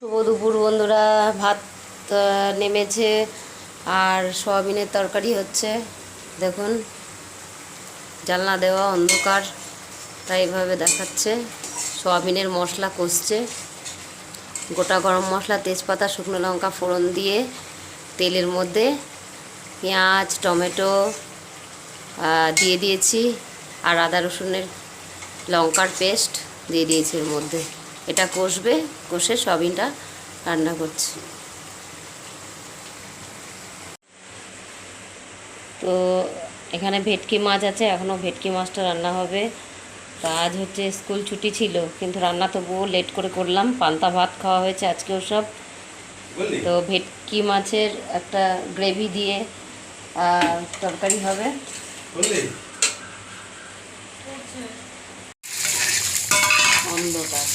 শুভ দুপুর বন্ধুরা। ভাত নেমেছে আর সয়াবিনের তরকারি হচ্ছে। দেখুন, জানলা দেওয়া অন্ধকার, তাই এইভাবে দেখাচ্ছে। সয়াবিনের মশলা কষছে, গোটা গরম মশলা, তেজপাতা, শুকনো লঙ্কা ফোড়ন দিয়ে তেলের মধ্যে পেঁয়াজ টমেটো দিয়ে দিয়েছি, আর আদা রসুনের লঙ্কার পেস্ট দিয়ে দিয়েছি এর মধ্যে। এটা কষবে, কষে সয়াবিনটা রান্না করছি। তো এখানে ভেটকি মাছ আছে, এখনও ভেটকি মাছটা রান্না হবে। তো আজ হচ্ছে স্কুল ছুটি ছিল, কিন্তু রান্না তবুও লেট করে করলাম। পান্তা ভাত খাওয়া হয়েছে আজকেও সব। তো ভেটকি মাছের একটা গ্রেভি দিয়ে তরকারি হবে। অন্ধকার,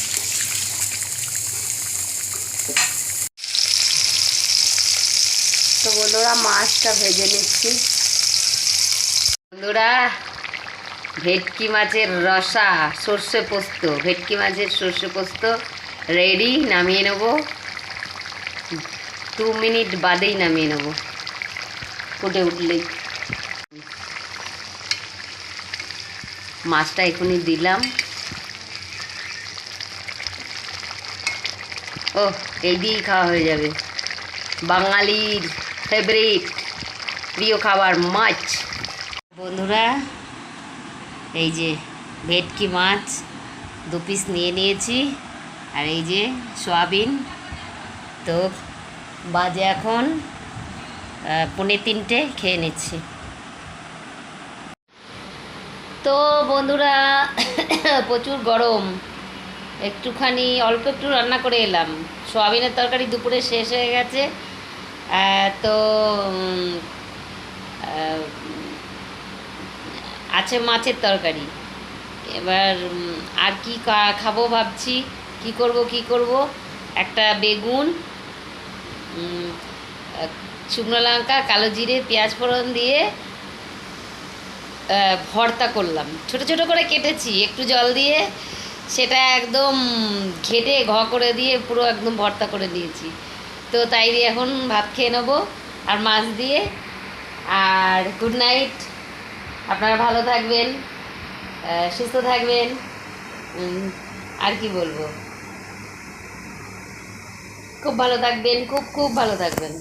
তো বন্ধুরা মাছটা ভেজে নিচ্ছি। বন্ধুরা, ভেটকি মাছের রসা সর্ষে পোস্ত, ভেটকি মাছের সর্ষে পোস্ত রেডি। নামিয়ে নেব, 2 মিনিট বাদেই নামিয়ে নেব, ফুটে উঠলেই। মাছটা এখনই দিলাম। ও, এই দিয়েই খাওয়া হয়ে যাবে। বাঙালির ফেভারিট প্রিয় খাবার মাছ। বন্ধুরা, এই যে ভেটকি মাছ 2 পিস নিয়ে নিয়েছি, আর এই যে সয়াবিন। তো বাজে এখন 2:45, খেয়ে নিচ্ছি। তো বন্ধুরা, প্রচুর গরম, একটুখানি অল্প একটু রান্না করে এলাম। সয়াবিনের তরকারি দুপুরে শেষ হয়ে গেছে। তো আছে মাছের তরকারি। এবার আর কি খাবো ভাবছি, কি করব। একটা বেগুন, শুকনো লঙ্কা, কালো জিরে, পেঁয়াজ ফোড়ন দিয়ে ভর্তা করলাম। ছোট ছোট করে কেটেছি, একটু জল দিয়ে সেটা একদম ঘেটে করে দিয়ে পুরো একদম ভর্তা করে দিয়েছি। তো তাই দিয়ে এখন ভাত খেয়ে নেবো, আর মাছ দিয়ে। আর গুড নাইট, আপনারা ভালো থাকবেন, সুস্থ থাকবেন। আর কি বলবো, খুব ভালো থাকবেন, খুব খুব ভালো থাকবেন।